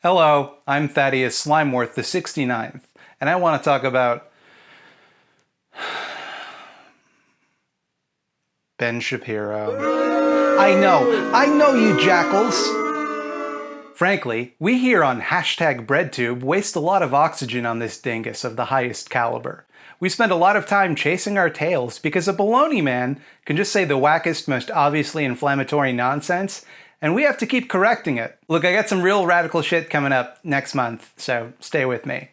Hello, I'm Thaddeus Slimeworth the 69th, and I want to talk about Ben Shapiro. I know you jackals! Frankly, we here on #BreadTube waste a lot of oxygen on this dingus of the highest caliber. We spend a lot of time chasing our tails because a baloney man can just say the wackest, most obviously inflammatory nonsense, and we have to keep correcting it. Look, I got some real radical shit coming up next month, so stay with me.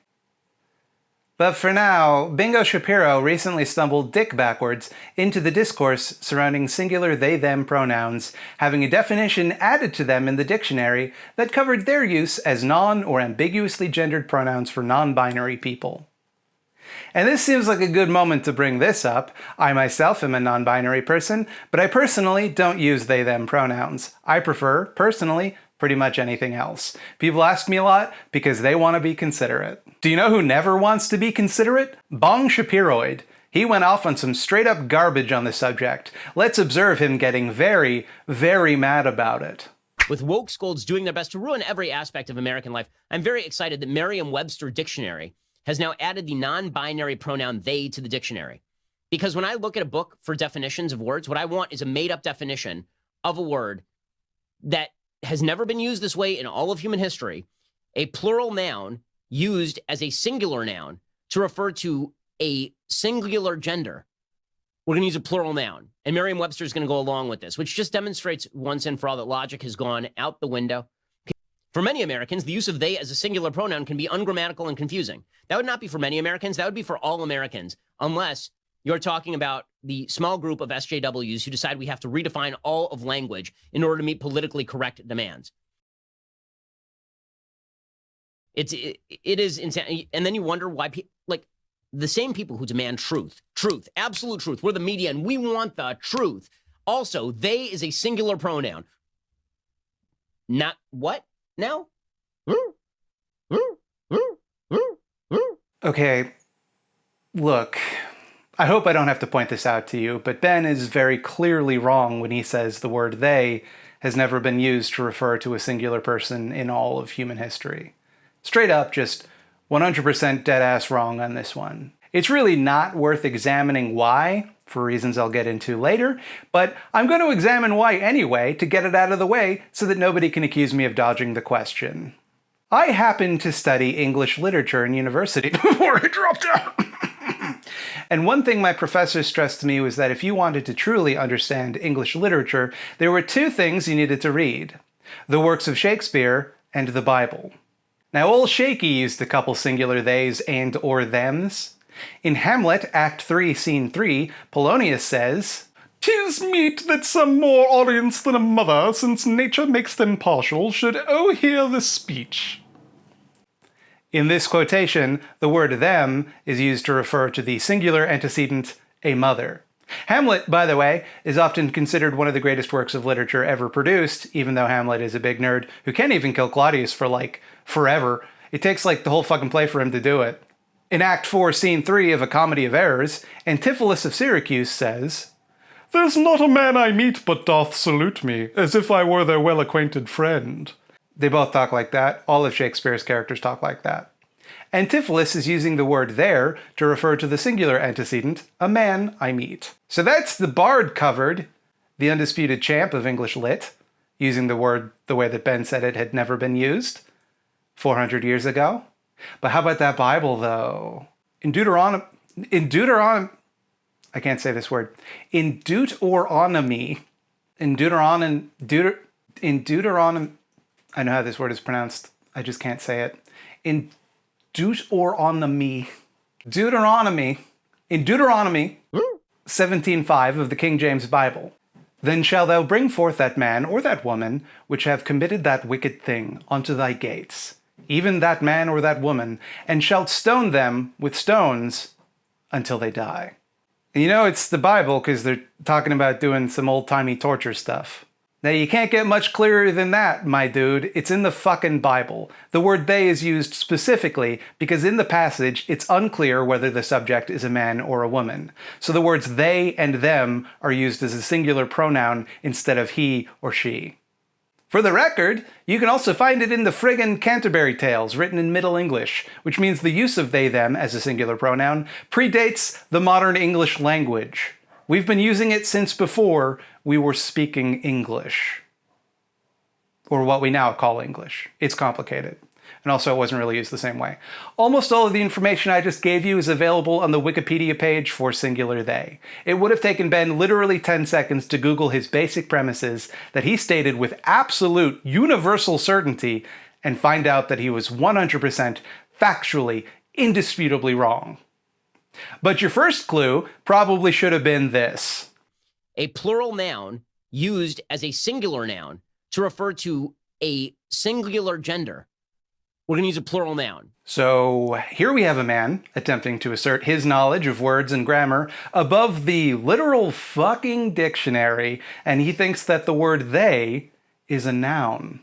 But for now, Bingo Shapiro recently stumbled dick backwards into the discourse surrounding singular they-them pronouns, having a definition added to them in the dictionary that covered their use as non- or ambiguously gendered pronouns for non-binary people. And this seems like a good moment to bring this up. I myself am a non-binary person, but I personally don't use they-them pronouns. I prefer, personally, pretty much anything else. People ask me a lot because they want to be considerate. Do you know who never wants to be considerate? Bong Shapiroid. He went off on some straight-up garbage on the subject. Let's observe him getting very, very mad about it. With woke scolds doing their best to ruin every aspect of American life, I'm very excited that Merriam-Webster Dictionary has now added the non-binary pronoun they to the dictionary. Because when I look at a book for definitions of words, what I want is a made-up definition of a word that has never been used this way in all of human history, a plural noun used as a singular noun to refer to a singular gender. We're going to use a plural noun, and Merriam-Webster is going to go along with this, which just demonstrates once and for all that logic has gone out the window. For many Americans, the use of they as a singular pronoun can be ungrammatical and confusing. That would not be for many Americans. That would be for all Americans, unless you're talking about the small group of SJWs who decide we have to redefine all of language in order to meet politically correct demands. It is insane. And then you wonder why people, like, the same people who demand truth, absolute truth. We're the media and we want the truth. Also, they is a singular pronoun. Not what? Now? Okay, look, I hope I don't have to point this out to you, but Ben is very clearly wrong when he says the word they has never been used to refer to a singular person in all of human history. Straight up, just 100% dead-ass wrong on this one. It's really not worth examining why, for reasons I'll get into later, but I'm going to examine why anyway to get it out of the way so that nobody can accuse me of dodging the question. I happened to study English literature in university before I dropped out. And one thing my professor stressed to me was that if you wanted to truly understand English literature, there were two things you needed to read: the works of Shakespeare and the Bible. Now, old Shaky used a couple singular theys and or thems. In Hamlet, Act 3, Scene 3, Polonius says, "'Tis meet that some more audience than a mother, since nature makes them partial, should hear this speech." In this quotation, the word them is used to refer to the singular antecedent, a mother. Hamlet, by the way, is often considered one of the greatest works of literature ever produced, even though Hamlet is a big nerd who can't even kill Claudius for, like, forever. It takes, like, the whole fucking play for him to do it. In Act 4, Scene 3 of A Comedy of Errors, Antipholus of Syracuse says, "There's not a man I meet but doth salute me, as if I were their well-acquainted friend." They both talk like that. All of Shakespeare's characters talk like that. Antipholus is using the word there to refer to the singular antecedent, a man I meet. So that's the bard covered, the undisputed champ of English lit, using the word the way that Ben said it had never been used 400 years ago. But how about that Bible, though? In Deuteronomy, I can't say this word. In Deuteronomy, I know how this word is pronounced, I just can't say it. In Deuteronomy 17:5 of the King James Bible, "Then shalt thou bring forth that man or that woman which have committed that wicked thing unto thy gates, even that man or that woman, and shalt stone them with stones until they die." And you know it's the Bible because they're talking about doing some old-timey torture stuff. Now you can't get much clearer than that, my dude. It's in the fucking Bible. The word they is used specifically because in the passage it's unclear whether the subject is a man or a woman. So the words they and them are used as a singular pronoun instead of he or she. For the record, you can also find it in the friggin' Canterbury Tales, written in Middle English, which means the use of they/them as a singular pronoun predates the modern English language. We've been using it since before we were speaking English. Or what we now call English. It's complicated. And also it wasn't really used the same way. Almost all of the information I just gave you is available on the Wikipedia page for singular they. It would have taken Ben literally 10 seconds to Google his basic premises that he stated with absolute universal certainty and find out that he was 100% factually, indisputably wrong. But your first clue probably should have been this. A plural noun used as a singular noun to refer to a singular gender. We're going to use a plural noun. So here we have a man attempting to assert his knowledge of words and grammar above the literal fucking dictionary, and he thinks that the word they is a noun.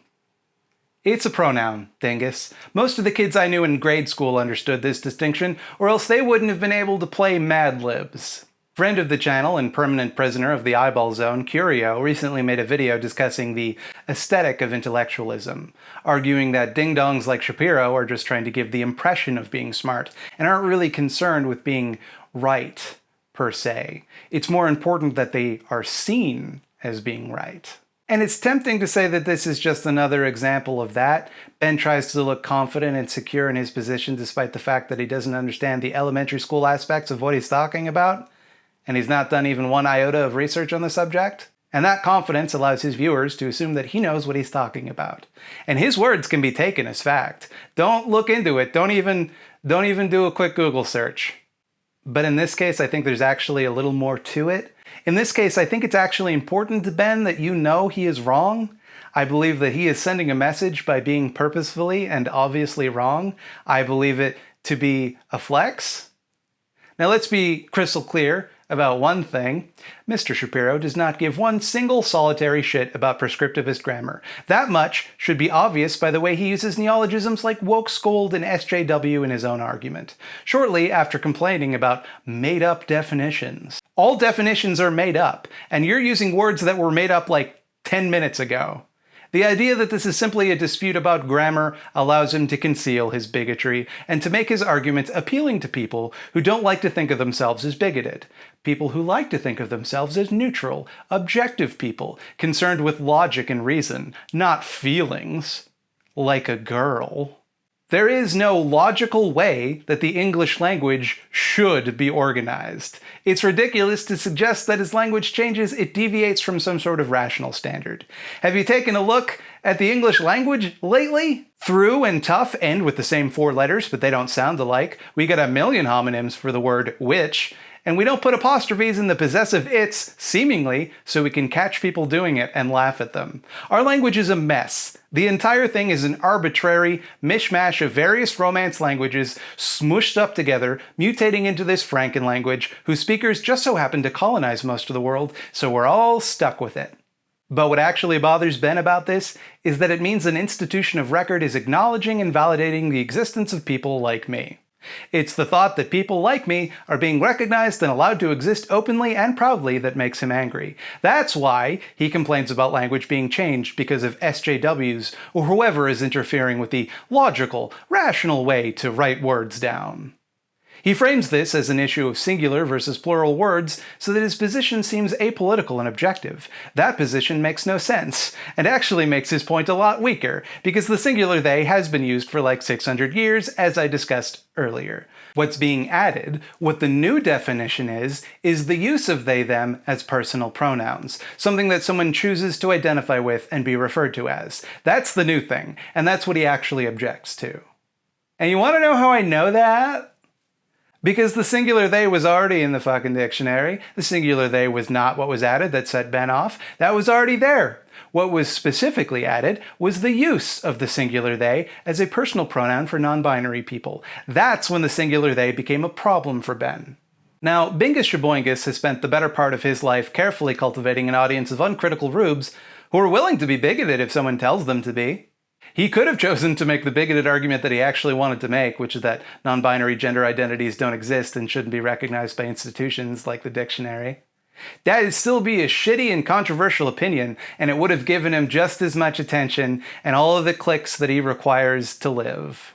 It's a pronoun, dingus. Most of the kids I knew in grade school understood this distinction, or else they wouldn't have been able to play Mad Libs. Friend of the channel and permanent prisoner of the eyeball zone, Curio, recently made a video discussing the aesthetic of intellectualism, arguing that ding-dongs like Shapiro are just trying to give the impression of being smart and aren't really concerned with being right, per se. It's more important that they are seen as being right. And it's tempting to say that this is just another example of that. Ben tries to look confident and secure in his position despite the fact that he doesn't understand the elementary school aspects of what he's talking about. And he's not done even one iota of research on the subject. And that confidence allows his viewers to assume that he knows what he's talking about. And his words can be taken as fact. Don't look into it. Don't even do a quick Google search. But in this case, I think there's actually a little more to it. In this case, I think it's actually important to Ben that you know he is wrong. I believe that he is sending a message by being purposefully and obviously wrong. I believe it to be a flex. Now let's be crystal clear about one thing. Mr. Shapiro does not give one single solitary shit about prescriptivist grammar. That much should be obvious by the way he uses neologisms like woke scold and SJW in his own argument, shortly after complaining about made-up definitions. All definitions are made up, and you're using words that were made up like 10 minutes ago. The idea that this is simply a dispute about grammar allows him to conceal his bigotry and to make his argument appealing to people who don't like to think of themselves as bigoted, people who like to think of themselves as neutral, objective people, concerned with logic and reason, not feelings, like a girl. There is no logical way that the English language should be organized. It's ridiculous to suggest that as language changes, it deviates from some sort of rational standard. Have you taken a look at the English language lately? Through and tough end with the same 4 letters, but they don't sound alike. We got a million homonyms for the word which, and we don't put apostrophes in the possessive its, seemingly, so we can catch people doing it and laugh at them. Our language is a mess. The entire thing is an arbitrary mishmash of various Romance languages smooshed up together, mutating into this Franken language, whose speakers just so happen to colonize most of the world, so we're all stuck with it. But what actually bothers Ben about this is that it means an institution of record is acknowledging and validating the existence of people like me. It's the thought that people like me are being recognized and allowed to exist openly and proudly that makes him angry. That's why he complains about language being changed because of SJWs or whoever is interfering with the logical, rational way to write words down. He frames this as an issue of singular versus plural words so that his position seems apolitical and objective. That position makes no sense, and actually makes his point a lot weaker, because the singular they has been used for like 600 years, as I discussed earlier. What's being added, what the new definition is the use of they/them as personal pronouns, something that someone chooses to identify with and be referred to as. That's the new thing, and that's what he actually objects to. And you want to know how I know that? Because the singular they was already in the fucking dictionary. The singular they was not what was added that set Ben off. That was already there. What was specifically added was the use of the singular they as a personal pronoun for non-binary people. That's when the singular they became a problem for Ben. Now, Bingus Shaboingus has spent the better part of his life carefully cultivating an audience of uncritical rubes who are willing to be bigoted if someone tells them to be. He could have chosen to make the bigoted argument that he actually wanted to make, which is that non-binary gender identities don't exist and shouldn't be recognized by institutions like the dictionary. That'd still be a shitty and controversial opinion, and it would have given him just as much attention and all of the clicks that he requires to live.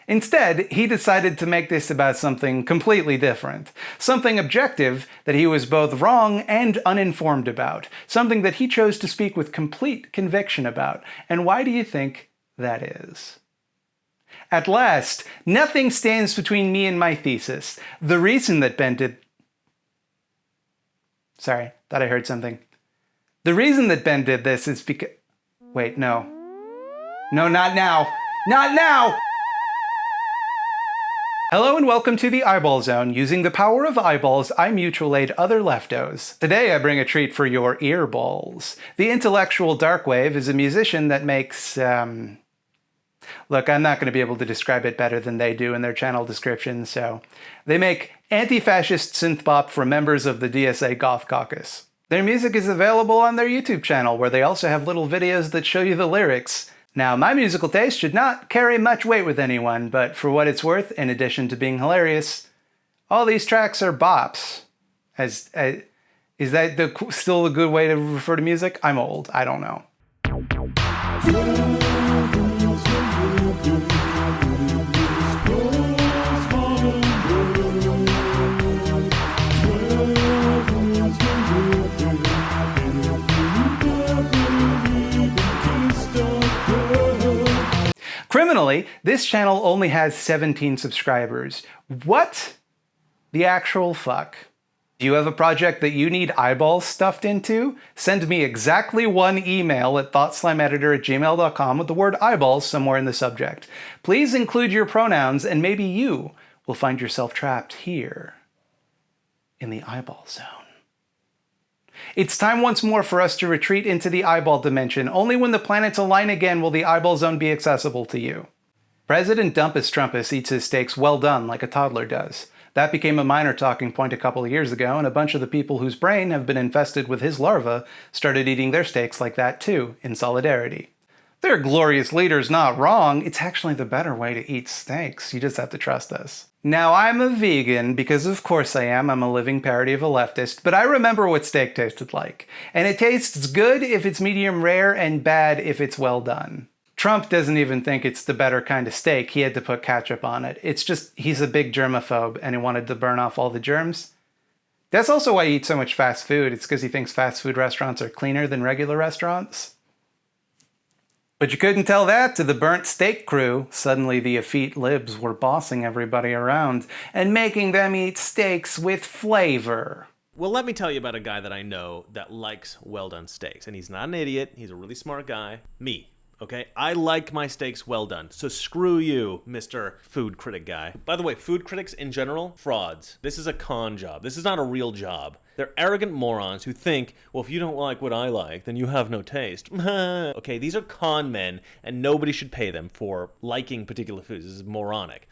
Instead, he decided to make this about something completely different. Something objective that he was both wrong and uninformed about. Something that he chose to speak with complete conviction about. And why do you think that is? At last, nothing stands between me and my thesis. The reason that Ben did... Sorry, thought I heard something. The reason that Ben did this is because... Wait, no. No, not now. Not now! Hello and welcome to the Eyeball Zone. Using the power of eyeballs, I mutual aid other leftos. Today I bring a treat for your earballs. The intellectual Darkwave is a musician that makes, Look, I'm not going to be able to describe it better than they do in their channel description, so... They make anti-fascist synth-pop for members of the DSA Goth Caucus. Their music is available on their YouTube channel, where they also have little videos that show you the lyrics. Now, my musical taste should not carry much weight with anyone, but for what it's worth, in addition to being hilarious, all these tracks are bops. Is that still a good way to refer to music? I'm old. I don't know. Criminally, this channel only has 17 subscribers. What the actual fuck? Do you have a project that you need eyeballs stuffed into? Send me exactly one email at thoughtslameditor@gmail.com with the word eyeballs somewhere in the subject. Please include your pronouns and maybe you will find yourself trapped here in the eyeball zone. It's time once more for us to retreat into the eyeball dimension. Only when the planets align again will the eyeball zone be accessible to you. President Dumpus Trumpus eats his steaks well done like a toddler does. That became a minor talking point a couple of years ago, and a bunch of the people whose brain have been infested with his larva started eating their steaks like that too, in solidarity. Their glorious leader's not wrong. It's actually the better way to eat steaks. You just have to trust us. Now, I'm a vegan, because of course I am. I'm a living parody of a leftist, but I remember what steak tasted like. And it tastes good if it's medium rare and bad if it's well done. Trump doesn't even think it's the better kind of steak. He had to put ketchup on it. It's just, he's a big germaphobe and he wanted to burn off all the germs. That's also why he eats so much fast food. It's because he thinks fast food restaurants are cleaner than regular restaurants. But you couldn't tell that to the burnt steak crew. Suddenly the effete libs were bossing everybody around and making them eat steaks with flavor. Well, let me tell you about a guy that I know that likes well-done steaks. And he's not an idiot. He's a really smart guy. Me. Okay? I like my steaks well done. So screw you, Mr. Food Critic guy. By the way, food critics in general, frauds. This is a con job. This is not a real job. They're arrogant morons who think, well, if you don't like what I like, then you have no taste. Okay, these are con men, and nobody should pay them for liking particular foods. This is moronic.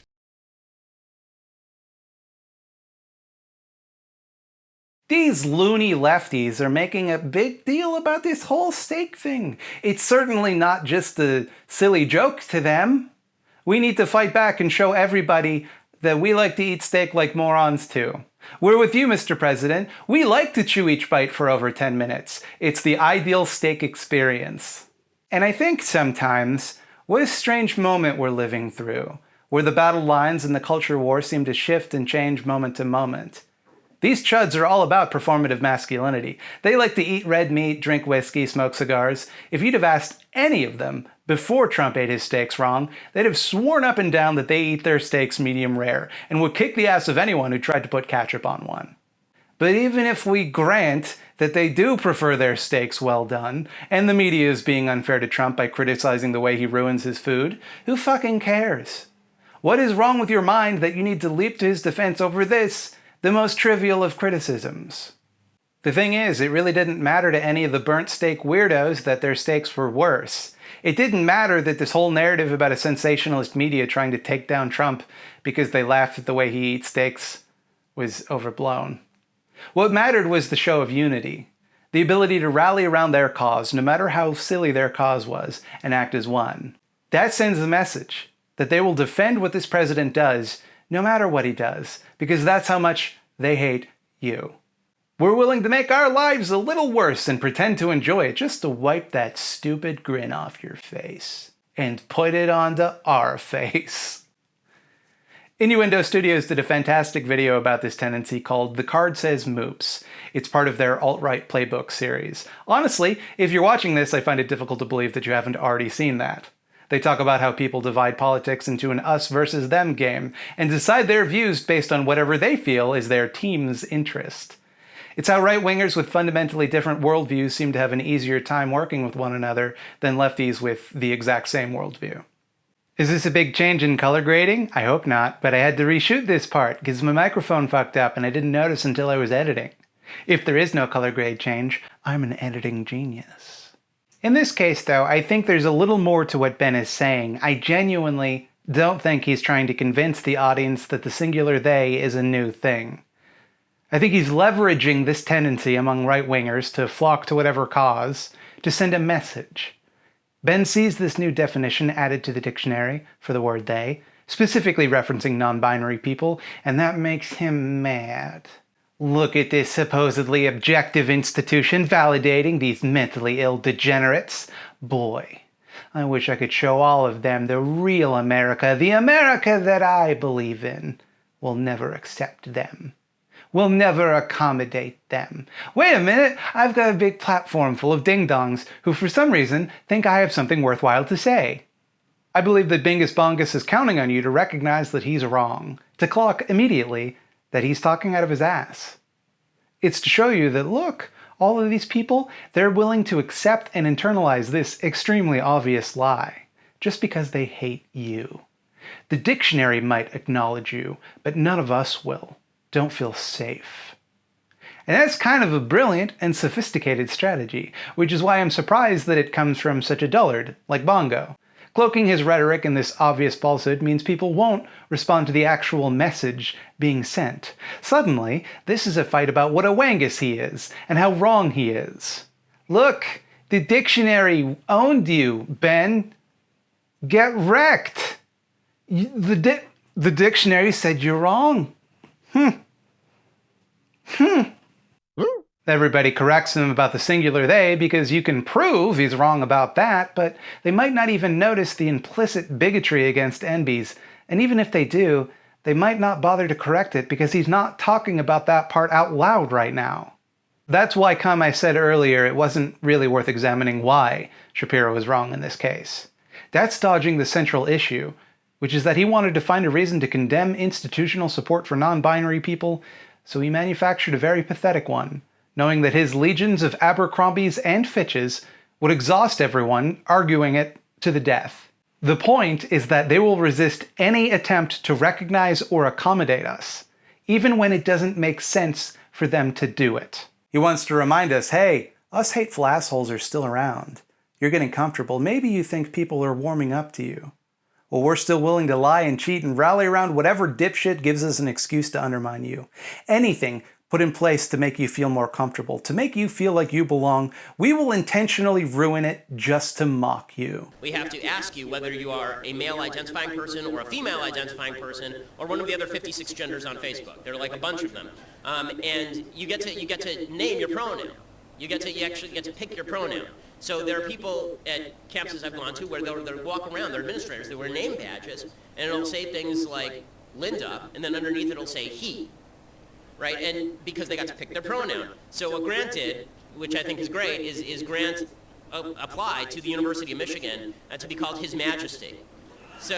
These loony lefties are making a big deal about this whole steak thing. It's certainly not just a silly joke to them. We need to fight back and show everybody that we like to eat steak like morons too. We're with you, Mr. President. We like to chew each bite for over 10 minutes. It's the ideal steak experience. And I think sometimes, what a strange moment we're living through, where the battle lines and the culture war seem to shift and change moment to moment. These chuds are all about performative masculinity. They like to eat red meat, drink whiskey, smoke cigars. If you'd have asked any of them before Trump ate his steaks wrong, they'd have sworn up and down that they eat their steaks medium rare and would kick the ass of anyone who tried to put ketchup on one. But even if we grant that they do prefer their steaks well done, and the media is being unfair to Trump by criticizing the way he ruins his food, who fucking cares? What is wrong with your mind that you need to leap to his defense over this, the most trivial of criticisms? The thing is, it really didn't matter to any of the burnt steak weirdos that their steaks were worse. It didn't matter that this whole narrative about a sensationalist media trying to take down Trump because they laughed at the way he eats steaks was overblown. What mattered was the show of unity, the ability to rally around their cause, no matter how silly their cause was, and act as one. That sends a message that they will defend what this president does, no matter what he does, because that's how much they hate you. We're willing to make our lives a little worse and pretend to enjoy it just to wipe that stupid grin off your face. And put it onto our face. Innuendo Studios did a fantastic video about this tendency called The Card Says Moops. It's part of their alt-right playbook series. Honestly, if you're watching this, I find it difficult to believe that you haven't already seen that. They talk about how people divide politics into an us versus them game, and decide their views based on whatever they feel is their team's interest. It's how right-wingers with fundamentally different worldviews seem to have an easier time working with one another than lefties with the exact same worldview. Is this a big change in color grading? I hope not, but I had to reshoot this part because my microphone fucked up and I didn't notice until I was editing. If there is no color grade change, I'm an editing genius. In this case, though, I think there's a little more to what Ben is saying. I genuinely don't think he's trying to convince the audience that the singular they is a new thing. I think he's leveraging this tendency among right-wingers to flock to whatever cause to send a message. Ben sees this new definition added to the dictionary for the word they, specifically referencing non-binary people, and that makes him mad. Look at this supposedly objective institution validating these mentally ill degenerates. Boy, I wish I could show all of them the real America, the America that I believe in. We'll never accept them. We'll never accommodate them. Wait a minute, I've got a big platform full of ding-dongs who for some reason think I have something worthwhile to say. I believe that Bingus Bongus is counting on you to recognize that he's wrong, to clock immediately that he's talking out of his ass. It's to show you that, look, all of these people, they're willing to accept and internalize this extremely obvious lie, just because they hate you. The dictionary might acknowledge you, but none of us will. Don't feel safe. And that's kind of a brilliant and sophisticated strategy, which is why I'm surprised that it comes from such a dullard like Bongo. Cloaking his rhetoric in this obvious falsehood means people won't respond to the actual message being sent. Suddenly, this is a fight about what a wangus he is, and how wrong he is. Look, the dictionary owned you, Ben. Get wrecked. The dictionary said you're wrong. Everybody corrects him about the singular they because you can prove he's wrong about that, but they might not even notice the implicit bigotry against NBs, and even if they do, they might not bother to correct it because he's not talking about that part out loud right now. That's why, come I said earlier, it wasn't really worth examining why Shapiro was wrong in this case. That's dodging the central issue, which is that he wanted to find a reason to condemn institutional support for non-binary people, so he manufactured a very pathetic one, knowing that his legions of Abercrombies and Fitches would exhaust everyone arguing it to the death. The point is that they will resist any attempt to recognize or accommodate us, even when it doesn't make sense for them to do it. He wants to remind us, hey, us hateful assholes are still around. You're getting comfortable. Maybe you think people are warming up to you. Well, we're still willing to lie and cheat and rally around whatever dipshit gives us an excuse to undermine you. Anything put in place to make you feel more comfortable, to make you feel like you belong, we will intentionally ruin it just to mock you. We have to ask you whether you are a male-identifying person or a female-identifying person or one of the other 56 genders on Facebook. There are like a bunch of them. And you get to name your pronoun. You actually get to pick your pronoun. So there are people at campuses I've gone to where they'll walk around, they're administrators, they wear name badges, and it'll say things like Linda, and then underneath it'll say he, right? And because they got to pick their pronoun. So what Grant did, which I think is great, is Grant applied to the University of Michigan to be called His Majesty. So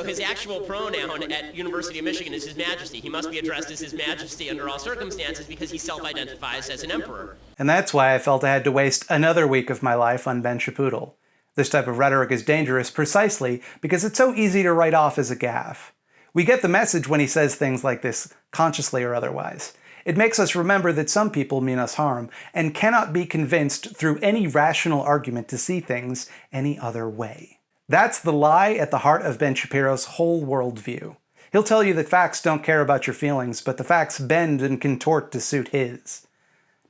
his actual pronoun at University of Michigan is His Majesty. He must be addressed as His Majesty under all circumstances because he self-identifies as an emperor. And that's why I felt I had to waste another week of my life on Ben Shapoodle. This type of rhetoric is dangerous precisely because it's so easy to write off as a gaffe. We get the message when he says things like this, consciously or otherwise. It makes us remember that some people mean us harm and cannot be convinced through any rational argument to see things any other way. That's the lie at the heart of Ben Shapiro's whole worldview. He'll tell you that facts don't care about your feelings, but the facts bend and contort to suit his.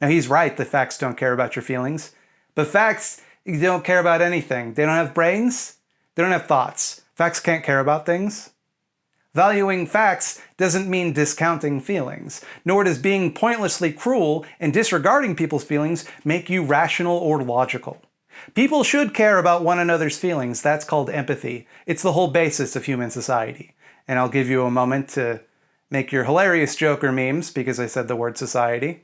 Now he's right that facts don't care about your feelings, but facts don't care about anything. They don't have brains, they don't have thoughts. Facts can't care about things. Valuing facts doesn't mean discounting feelings, nor does being pointlessly cruel and disregarding people's feelings make you rational or logical. People should care about one another's feelings. That's called empathy. It's the whole basis of human society. And I'll give you a moment to make your hilarious Joker memes because I said the word society.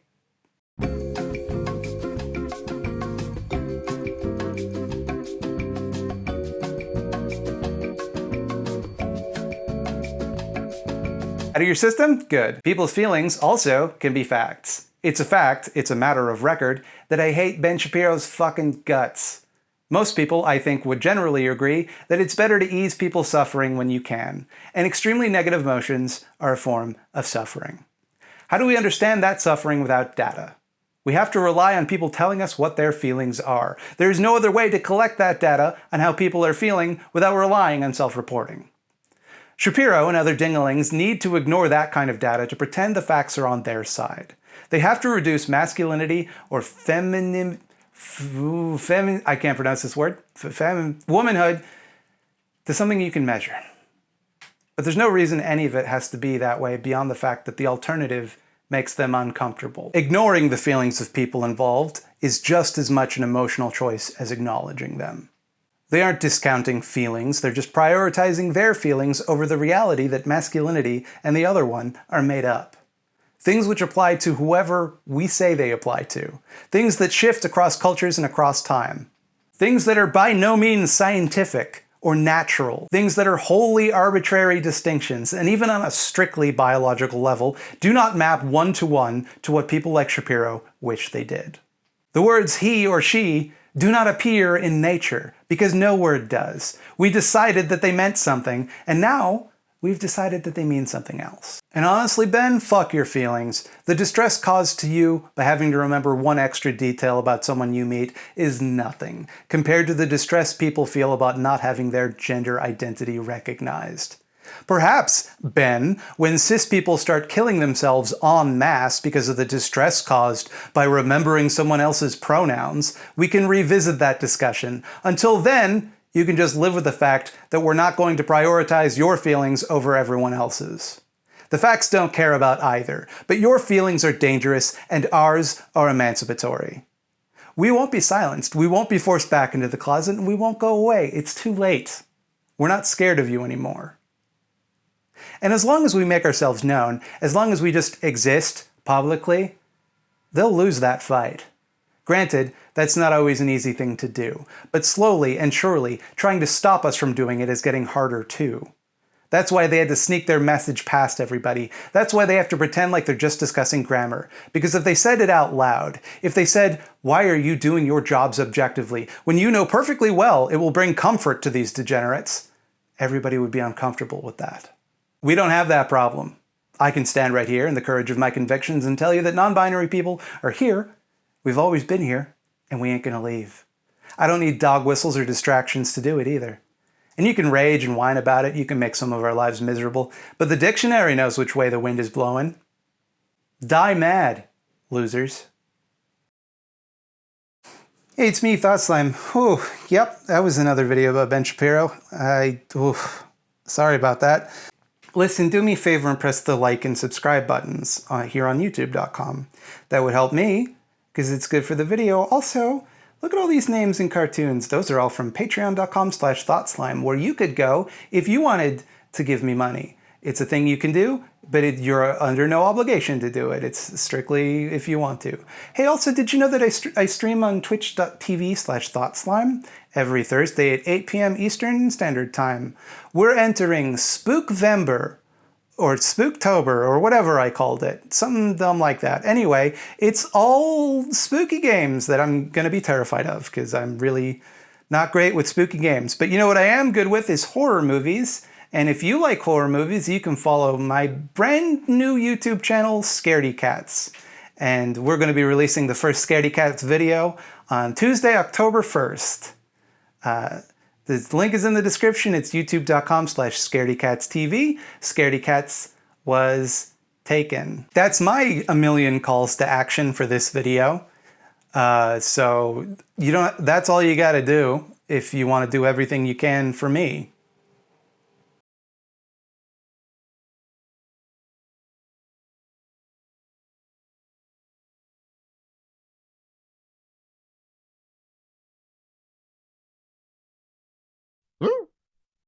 Out of your system? Good. People's feelings also can be facts. It's a fact, it's a matter of record, that I hate Ben Shapiro's fucking guts. Most people, I think, would generally agree that it's better to ease people's suffering when you can, and extremely negative emotions are a form of suffering. How do we understand that suffering without data? We have to rely on people telling us what their feelings are. There's no other way to collect that data on how people are feeling without relying on self-reporting. Shapiro and other dinglings need to ignore that kind of data to pretend the facts are on their side. They have to reduce masculinity or I can't pronounce this word, womanhood, to something you can measure. But there's no reason any of it has to be that way beyond the fact that the alternative makes them uncomfortable. Ignoring the feelings of people involved is just as much an emotional choice as acknowledging them. They aren't discounting feelings, they're just prioritizing their feelings over the reality that masculinity and the other one are made up. Things which apply to whoever we say they apply to. Things that shift across cultures and across time. Things that are by no means scientific or natural. Things that are wholly arbitrary distinctions, and even on a strictly biological level, do not map one-to-one to what people like Shapiro wish they did. The words he or she do not appear in nature, because no word does. We decided that they meant something, and now we've decided that they mean something else. And honestly, Ben, fuck your feelings. The distress caused to you by having to remember one extra detail about someone you meet is nothing, compared to the distress people feel about not having their gender identity recognized. Perhaps, Ben, when cis people start killing themselves en masse because of the distress caused by remembering someone else's pronouns, we can revisit that discussion. Until then, you can just live with the fact that we're not going to prioritize your feelings over everyone else's. The facts don't care about either, but your feelings are dangerous and ours are emancipatory. We won't be silenced, we won't be forced back into the closet, and we won't go away. It's too late. We're not scared of you anymore. And as long as we make ourselves known, as long as we just exist publicly, they'll lose that fight. Granted, that's not always an easy thing to do, but slowly and surely, trying to stop us from doing it is getting harder too. That's why they had to sneak their message past everybody. That's why they have to pretend like they're just discussing grammar. Because if they said it out loud, if they said, "Why are you doing your jobs objectively?" when you know perfectly well it will bring comfort to these degenerates, everybody would be uncomfortable with that. We don't have that problem. I can stand right here in the courage of my convictions and tell you that non-binary people are here, we've always been here, and we ain't gonna leave. I don't need dog whistles or distractions to do it either. And you can rage and whine about it, you can make some of our lives miserable, but the dictionary knows which way the wind is blowing. Die mad, losers. Hey, it's me, Thought Slime. Whew, yep, that was another video about Ben Shapiro. Sorry about that. Listen, do me a favor and press the like and subscribe buttons here on youtube.com. That would help me, because it's good for the video. Also, look at all these names in cartoons. Those are all from patreon.com/thoughtslime, where you could go if you wanted to give me money. It's a thing you can do, but you're under no obligation to do it. It's strictly if you want to. Hey, also, did you know that I stream on twitch.tv/thoughtslime every Thursday at 8 p.m. Eastern Standard Time? We're entering Spookvember, or Spooktober, or whatever I called it. Something dumb like that. Anyway, it's all spooky games that I'm going to be terrified of, because I'm really not great with spooky games. But you know what I am good with is horror movies. And if you like horror movies, you can follow my brand new YouTube channel, Scaredy Cats. And we're going to be releasing the first Scaredy Cats video on Tuesday, October 1st. The link is in the description. It's youtube.com/scaredycatstv. Scaredy Cats was taken. That's my a million calls to action for this video. So that's all you got to do if you want to do everything you can for me.